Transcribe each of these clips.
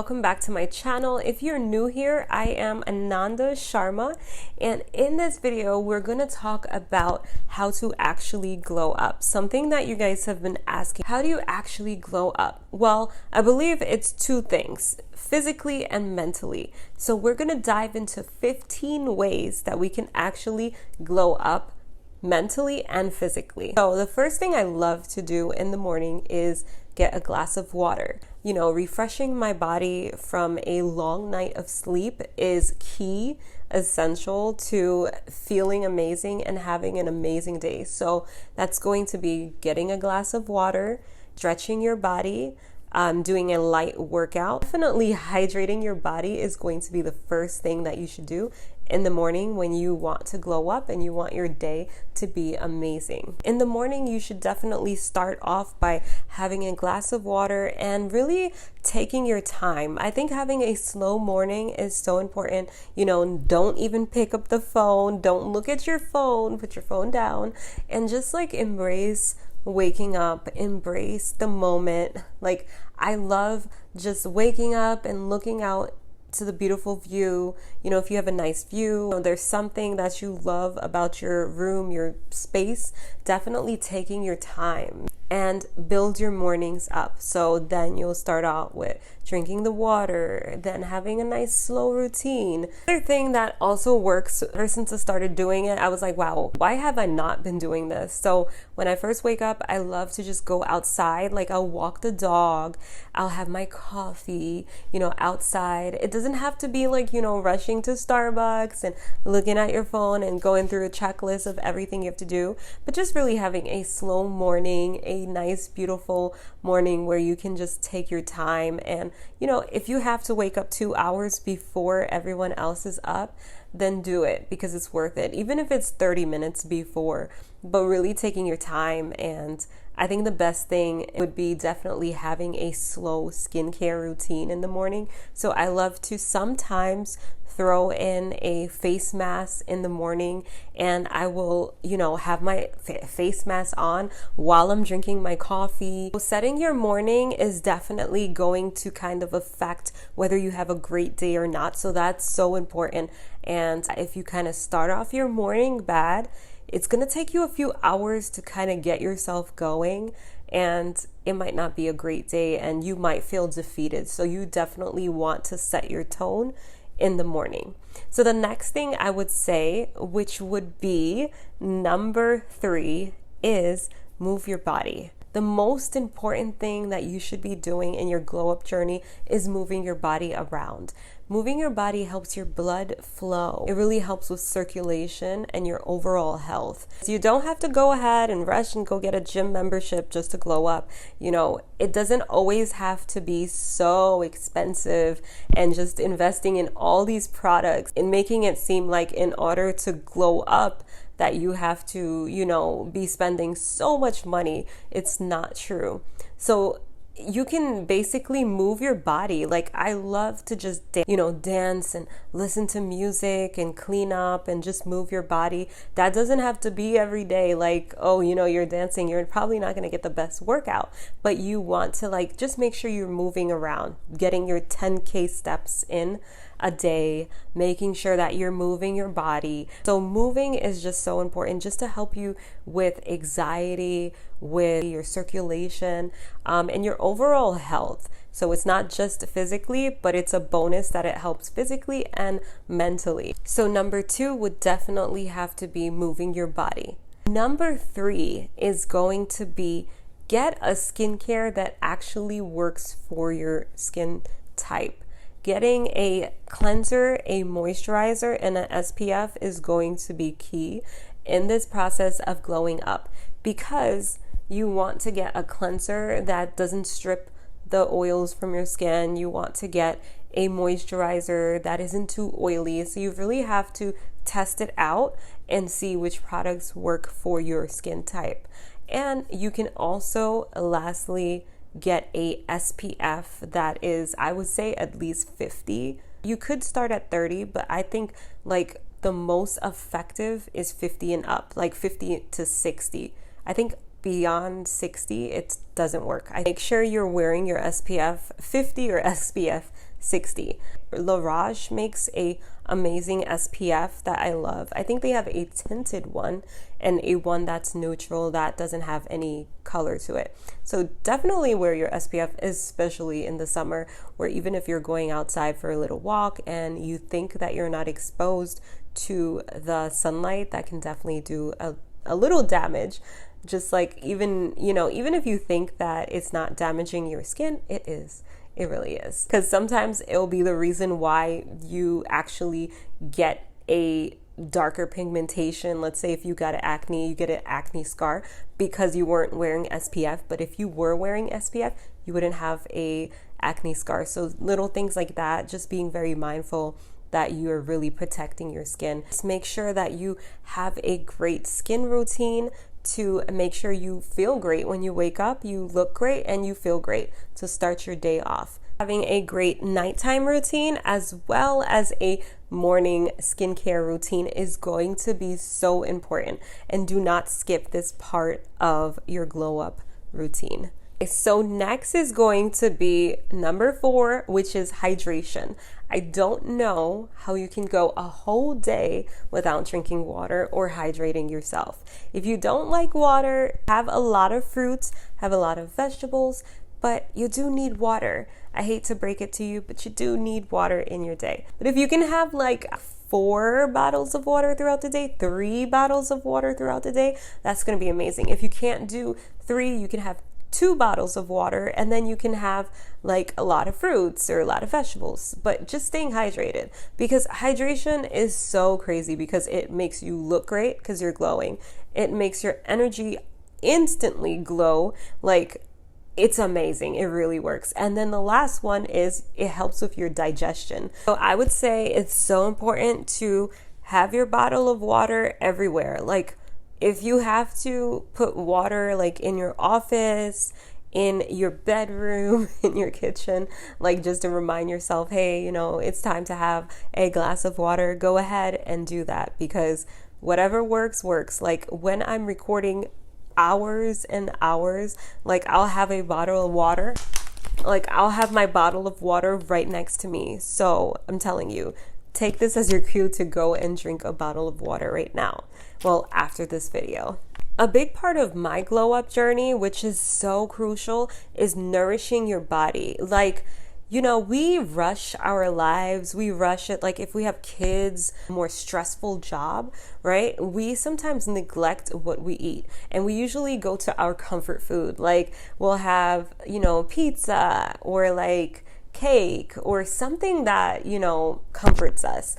Welcome back to my channel. If you're new here, I am Ananda Sharma, and in this video we're going to talk about how to actually glow up. Something that you guys have been asking, how do you actually glow up? Well, I believe it's two things, physically and mentally. So we're going to dive into 15 ways that we can actually glow up mentally and physically. So the first thing I love to do in the morning is get a glass of water. You know, refreshing my body from a long night of sleep is key, essential to feeling amazing and having an amazing day. So that's going to be getting a glass of water, stretching your body, doing a light workout. Definitely hydrating your body is going to be the first thing that you should do in the morning when you want to glow up and you want your day to be amazing. In the morning, you should definitely start off by having a glass of water and really taking your time. I think having a slow morning is so important. You know, don't even pick up the phone. Don't look at your phone. Put your phone down and just like embrace waking up, embrace the moment. Like, I love just waking up and looking out to the beautiful view. You know, if you have a nice view, or there's something that you love about your room, your space, definitely taking your time and build your mornings up. So then you'll start out with drinking the water, then having a nice slow routine. Another thing that also works, ever since I started doing it, I was like, wow, why have I not been doing this? So when I first wake up, I love to just go outside. Like, I'll walk the dog, I'll have my coffee, you know, outside. It doesn't have to be like, you know, rushing to Starbucks and looking at your phone and going through a checklist of everything you have to do, but just really having a slow morning, a nice, beautiful morning where you can just take your time. And, you know, if you have to wake up 2 hours before everyone else is up, then do it, because it's worth it, even if it's 30 minutes before, but really taking your time. And I think the best thing would be definitely having a slow skincare routine in the morning. So I love to sometimes throw in a face mask in the morning, and I will, you know, have my face mask on while I'm drinking my coffee. So setting your morning is definitely going to kind of affect whether you have a great day or not. So that's so important. And if you kind of start off your morning bad, it's going to take you a few hours to kind of get yourself going, and it might not be a great day and you might feel defeated. So you definitely want to set your tone in the morning. So the next thing I would say, which would be number 3, is move your body. The most important thing that you should be doing in your glow up journey is moving your body around. Moving your body helps your blood flow. It really helps with circulation and your overall health. So you don't have to go ahead and rush and go get a gym membership just to glow up. You know, it doesn't always have to be so expensive and just investing in all these products and making it seem like in order to glow up that you have to, you know, be spending so much money. It's not true. So you can basically move your body. Like, I love to just dance and listen to music and clean up and just move your body. That doesn't have to be every day. Like, oh, you know, you're dancing, you're probably not going to get the best workout, but you want to like just make sure you're moving around, getting your 10K steps in a day, making sure that you're moving your body. So moving is just so important, just to help you with anxiety, with your circulation, and your overall health. So it's not just physically, but it's a bonus that it helps physically and mentally. So number 2 would definitely have to be moving your body. Number 3 is going to be get a skincare that actually works for your skin type. Getting a cleanser, a moisturizer, and an SPF is going to be key in this process of glowing up, because you want to get a cleanser that doesn't strip the oils from your skin. You want to get a moisturizer that isn't too oily. So you really have to test it out and see which products work for your skin type. And you can also, lastly, get a SPF that is, I would say, at least 50. You could start at 30, but I think like the most effective is 50 and up, like 50 to 60. I think beyond 60, it doesn't work. I make sure you're wearing your SPF 50 or SPF 60. La Roche makes a amazing SPF that I love. I think they have a tinted one and a one that's neutral that doesn't have any color to it. So definitely wear your SPF, especially in the summer, or even if you're going outside for a little walk and you think that you're not exposed to the sunlight, that can definitely do a little damage. Just like even if you think that it's not damaging your skin, it is. It really is. Because sometimes it'll be the reason why you actually get a darker pigmentation. Let's say if you got acne, you get an acne scar because you weren't wearing SPF. But if you were wearing SPF, you wouldn't have a acne scar. So little things like that, just being very mindful that you're really protecting your skin. Just make sure that you have a great skin routine to make sure you feel great when you wake up, you look great, and you feel great to start your day off. Having a great nighttime routine as well as a morning skincare routine is going to be so important, and do not skip this part of your glow up routine. So next is going to be number 4, which is hydration. I don't know how you can go a whole day without drinking water or hydrating yourself. If you don't like water, have a lot of fruits, have a lot of vegetables, but you do need water. I hate to break it to you, but you do need water in your day. But if you can have like 4 bottles of water throughout the day, 3 bottles of water throughout the day, that's going to be amazing. If you can't do 3, you can have 2 bottles of water, and then you can have like a lot of fruits or a lot of vegetables, but just staying hydrated, because hydration is so crazy because it makes you look great because you're glowing. It makes your energy instantly glow. Like, it's amazing. It really works. And then the last one is it helps with your digestion. So I would say it's so important to have your bottle of water everywhere. Like, if you have to put water like in your office, in your bedroom, in your kitchen, like just to remind yourself, hey, it's time to have a glass of water, go ahead and do that, because whatever works. Like when I'm recording hours and hours, like I'll have a bottle of water. Like I'll have my bottle of water right next to me. So I'm telling you, take this as your cue to go and drink a bottle of water right now. Well, after this video. A big part of my glow up journey, which is so crucial, is nourishing your body. Like, we rush our lives. We rush it. Like if we have kids, more stressful job, right? We sometimes neglect what we eat, and we usually go to our comfort food. Like we'll have, pizza or like cake or something that, comforts us.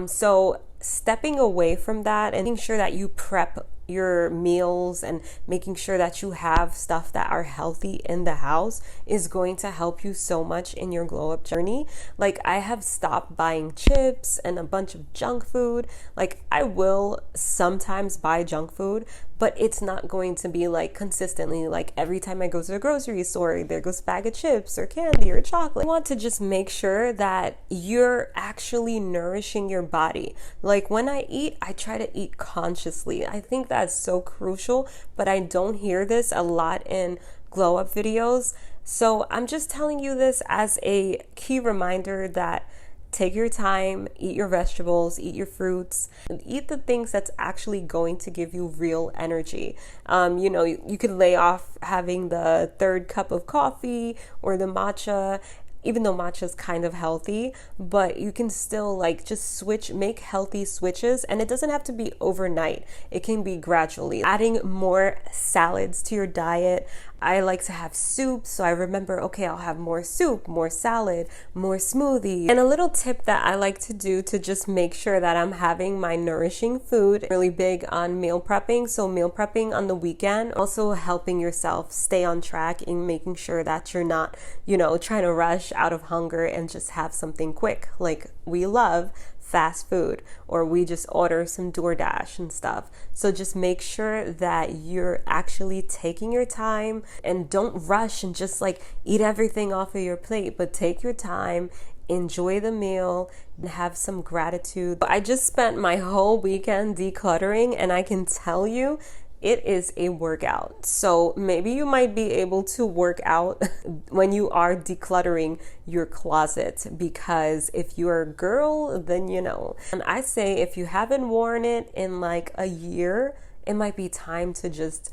So stepping away from that and making sure that you prep your meals and making sure that you have stuff that are healthy in the house is going to help you so much in your glow up journey. Like I have stopped buying chips and a bunch of junk food. Like I will sometimes buy junk food, but it's not going to be like consistently, like every time I go to the grocery store, there goes a bag of chips or candy or chocolate. I want to just make sure that you're actually nourishing your body. Like when I eat, I try to eat consciously. I think that's so crucial, but I don't hear this a lot in glow up videos. So I'm just telling you this as a key reminder that take your time, eat your vegetables, eat your fruits, and eat the things that's actually going to give you real energy. You could lay off having the 3rd cup of coffee or the matcha, even though matcha is kind of healthy, but you can still like just make healthy switches, and it doesn't have to be overnight. It can be gradually. Adding more salads to your diet. I like to have soup, so I remember, okay, I'll have more soup, more salad, more smoothie. And a little tip that I like to do to just make sure that I'm having my nourishing food, really big on meal prepping. So meal prepping on the weekend, also helping yourself stay on track and making sure that you're not, trying to rush out of hunger and just have something quick. Like we love fast food, or we just order some DoorDash and stuff. So just make sure that you're actually taking your time and don't rush and just like eat everything off of your plate, but take your time, enjoy the meal, and have some gratitude. I just spent my whole weekend decluttering, and I can tell you it is a workout. So maybe you might be able to work out when you are decluttering your closet, because if you're a girl, then you know. And I say if you haven't worn it in like a year, it might be time to just,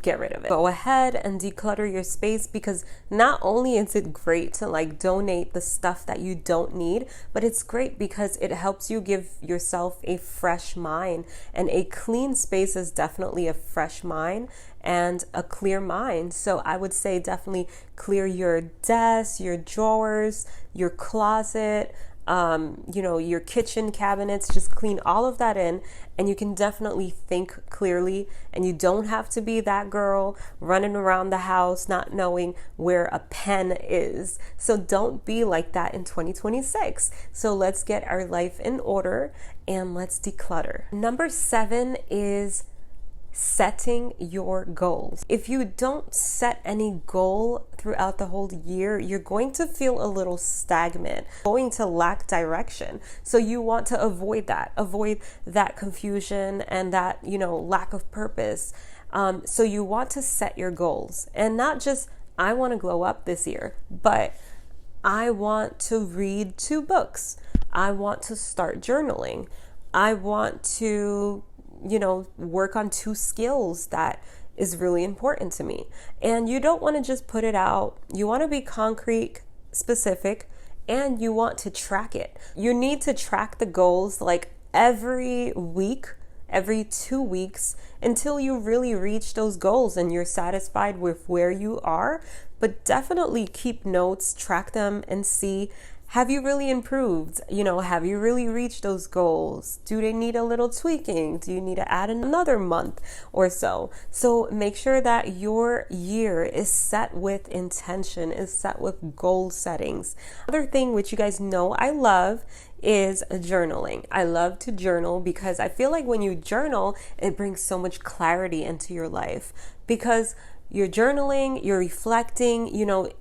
get rid of it. Go ahead and declutter your space, because not only is it great to like donate the stuff that you don't need, but it's great because it helps you give yourself a fresh mind. And a clean space is definitely a fresh mind and a clear mind. So I would say definitely clear your desk, your drawers, your closet, your kitchen cabinets. Just clean all of that in, and you can definitely think clearly. And you don't have to be that girl running around the house not knowing where a pen is. So don't be like that in 2026. So let's get our life in order and let's declutter. Number 7 is setting your goals. If you don't set any goal throughout the whole year, you're going to feel a little stagnant, going to lack direction. So you want to avoid that confusion and that, lack of purpose. So you want to set your goals, and not just, I want to glow up this year, but I want to read 2 books. I want to start journaling. I want to work on 2 skills that is really important to me. And you don't want to just put it out. You want to be concrete, specific, and you want to track it. You need to track the goals like every week, every 2 weeks, until you really reach those goals and you're satisfied with where you are. But definitely keep notes, track them, and see, have you really improved? Have you really reached those goals? Do they need a little tweaking? Do you need to add another month or so? So make sure that your year is set with intention, is set with goal settings. Another thing which you guys know I love is journaling. I love to journal because I feel like when you journal, it brings so much clarity into your life, because you're journaling, you're reflecting,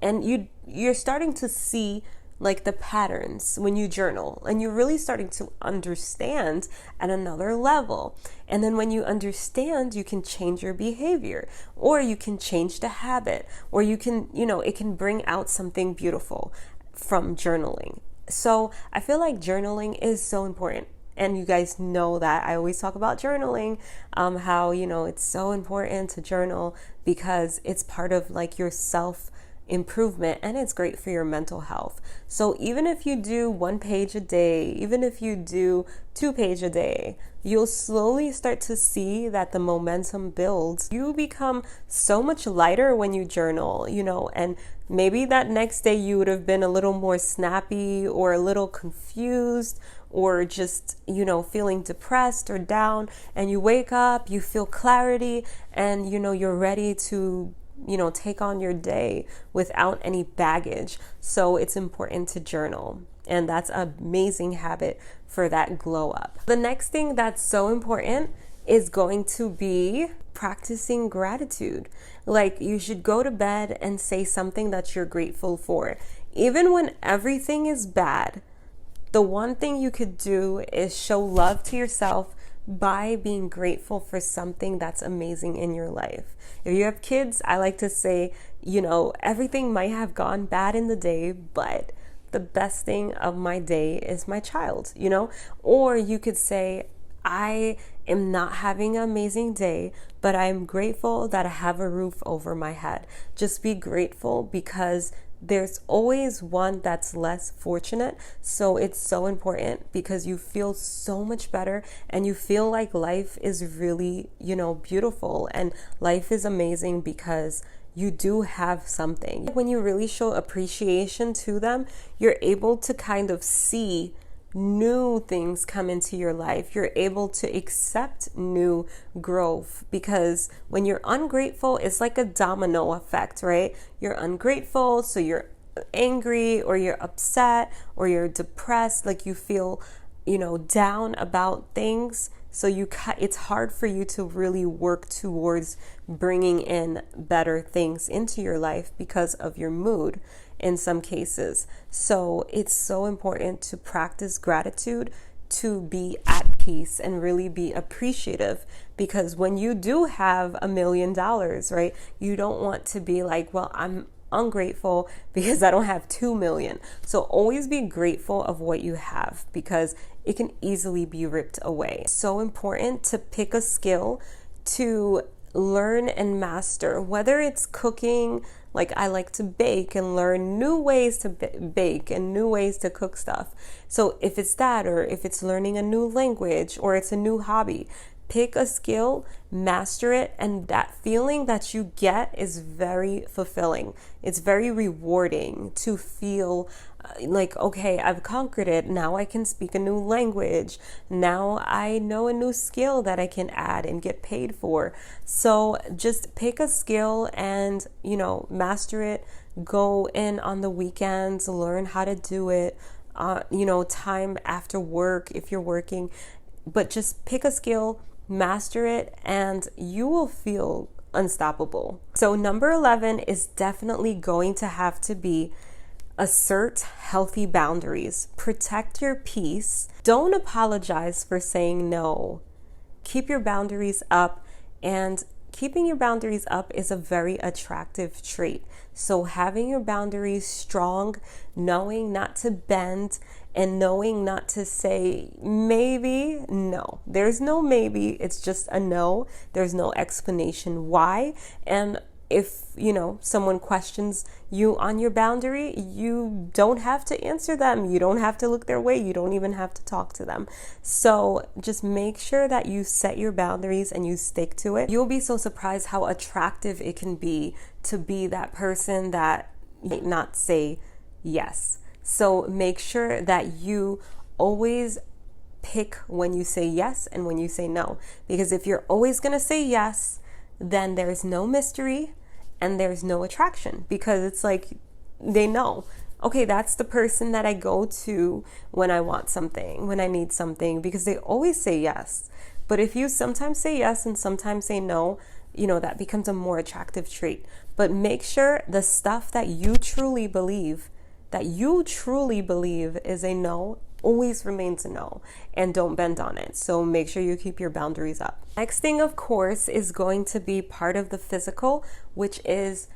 and you're starting to see like the patterns when you journal, and you're really starting to understand at another level. And then when you understand, you can change your behavior, or you can change the habit, or you can, it can bring out something beautiful from journaling. So I feel like journaling is so important. And you guys know that I always talk about journaling, how, it's so important to journal because it's part of like your self improvement, and it's great for your mental health. So even if you do 1 page a day, even if you do 2 pages a day, you'll slowly start to see that the momentum builds. You become so much lighter when you journal, and maybe that next day you would have been a little more snappy or a little confused, or just, feeling depressed or down, and you wake up, you feel clarity, and, you're ready to take on your day without any baggage. So it's important to journal, and that's an amazing habit for that glow up. The next thing that's so important is going to be practicing gratitude. Like, you should go to bed and say something that you're grateful for. Even when everything is bad, the one thing you could do is show love to yourself by being grateful for something that's amazing in your life. If you have kids, I like to say, everything might have gone bad in the day, but the best thing of my day is my child, Or you could say, I am not having an amazing day, but I'm grateful that I have a roof over my head. Just be grateful, because there's always one that's less fortunate. So it's so important, because you feel so much better and you feel like life is really, beautiful, and life is amazing because you do have something. When you really show appreciation to them, you're able to kind of see new things come into your life. You're able to accept new growth, because when you're ungrateful, it's like a domino effect, right? You're ungrateful, so you're angry, or you're upset, or you're depressed, like you feel, down about things. So it's hard for you to really work towards bringing in better things into your life because of your mood in some cases. So it's so important to practice gratitude to be at peace and really be appreciative. Because when you do have $1 million, right, you don't want to be like, well, I'm ungrateful because I don't have 2 million. So always be grateful of what you have, because it can easily be ripped away. It's so important to pick a skill to learn and master, whether it's cooking. Like, I like to bake and learn new ways to bake and new ways to cook stuff. So if it's that, or if it's learning a new language, or it's a new hobby, pick a skill, master it, and that feeling that you get is very fulfilling. It's very rewarding to feel like, okay, I've conquered it. Now I can speak a new language. Now I know a new skill that I can add and get paid for. So just pick a skill and, master it. Go in on the weekends, learn how to do it, time after work if you're working. But just pick a skill, master it, and you will feel unstoppable. So number 11 is definitely going to have to be assert healthy boundaries. Protect your peace. Don't apologize for saying no. Keep your boundaries up, and keeping your boundaries up is a very attractive trait. So having your boundaries strong, knowing not to bend, and knowing not to say maybe. No, there's no maybe. It's just a no. There's no explanation why. And if, someone questions you on your boundary, you don't have to answer them. You don't have to look their way. You don't even have to talk to them. So just make sure that you set your boundaries and you stick to it. You'll be so surprised how attractive it can be to be that person that might not say yes. So make sure that you always pick when you say yes and when you say no. Because if you're always going to say yes, then there's no mystery and there's no attraction, because it's like they know, okay, that's the person that I go to when I want something, when I need something, because they always say yes. But if you sometimes say yes and sometimes say no, that becomes a more attractive trait. But make sure the stuff that you truly believe is a no always remains a no, and don't bend on it. So make sure you keep your boundaries up. Next thing, of course, is going to be part of the physical, which is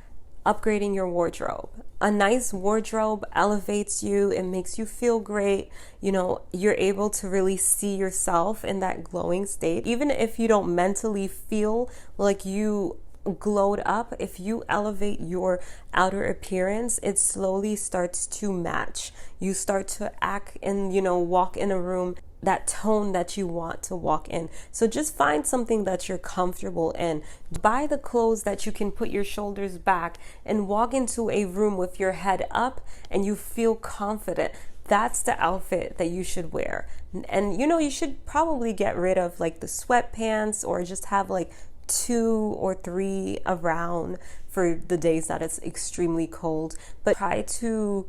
upgrading your wardrobe. A nice wardrobe elevates you. It makes you feel great. You're able to really see yourself in that glowing state. Even if you don't mentally feel like you glowed up, if you elevate your outer appearance, it slowly starts to match. You start to act and walk in a room that tone that you want to walk in. So just find something that you're comfortable in. Buy the clothes that you can put your shoulders back and walk into a room with your head up and you feel confident. That's the outfit that you should wear. And you should probably get rid of like the sweatpants, or just have like 2 or 3 around for the days that it's extremely cold. But try to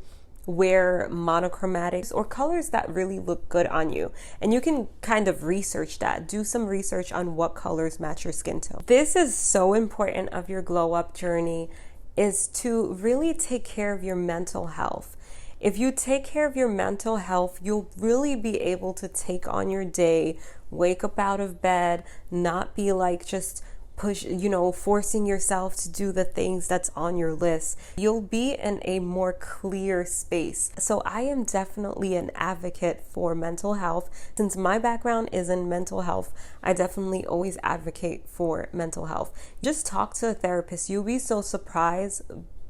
wear monochromatics or colors that really look good on you. And you can kind of research that. Do some research on what colors match your skin tone. This is so important of your glow up journey, is to really take care of your mental health. If you take care of your mental health, you'll really be able to take on your day, wake up out of bed, not be like just forcing yourself to do the things that's on your list. You'll be in a more clear space. So I am definitely an advocate for mental health. Since my background is in mental health, I definitely always advocate for mental health. Just talk to a therapist. You'll be so surprised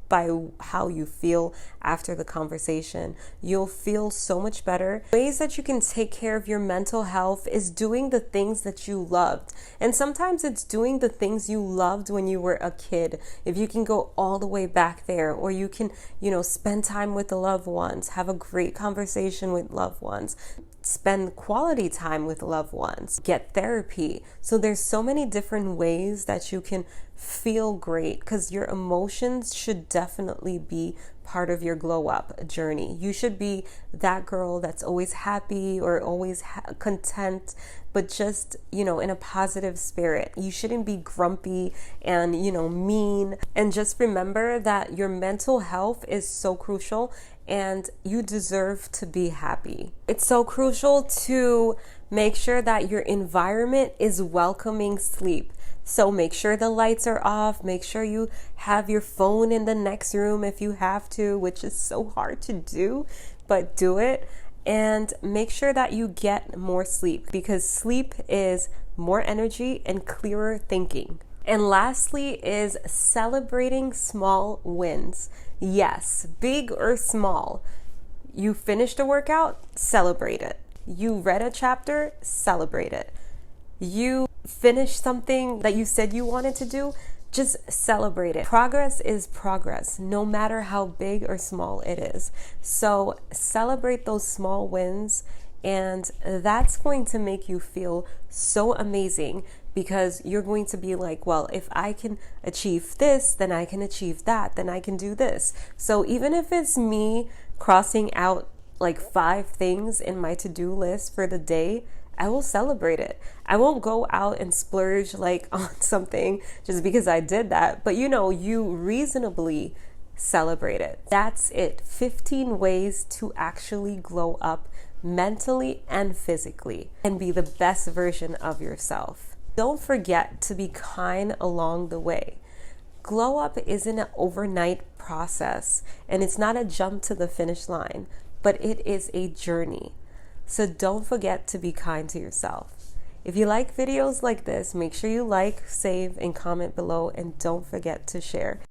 by how you feel after the conversation. You'll feel so much better. Ways that you can take care of your mental health is doing the things that you loved. And sometimes it's doing the things you loved when you were a kid. If you can go all the way back there, or you can, spend time with the loved ones, have a great conversation with loved ones, spend quality time with loved ones, get therapy. So there's so many different ways that you can feel great, because your emotions should definitely be part of your glow up journey. You should be that girl that's always happy or always content, but just, in a positive spirit. You shouldn't be grumpy and, mean. And just remember that your mental health is so crucial. and you deserve to be happy. It's so crucial to make sure that your environment is welcoming sleep. So make sure the lights are off. Make sure you have your phone in the next room if you have to, which is so hard to do, but do it. And make sure that you get more sleep, because sleep is more energy and clearer thinking. And lastly is celebrating small wins. Yes, big or small. You finished a workout, celebrate it. You read a chapter, celebrate it. You finished something that you said you wanted to do, just celebrate it. Progress is progress, no matter how big or small it is. So celebrate those small wins, and that's going to make you feel so amazing, because you're going to be like, well, if I can achieve this, then I can achieve that, then I can do this. So even if it's me crossing out like 5 things in my to-do list for the day, I will celebrate it. I won't go out and splurge like on something just because I did that, but you reasonably celebrate it. That's it. 15 ways to actually glow up mentally and physically and be the best version of yourself. Don't forget to be kind along the way. Glow up isn't an overnight process, and it's not a jump to the finish line, but it is a journey. So don't forget to be kind to yourself. If you like videos like this, make sure you like, save, and comment below, and don't forget to share.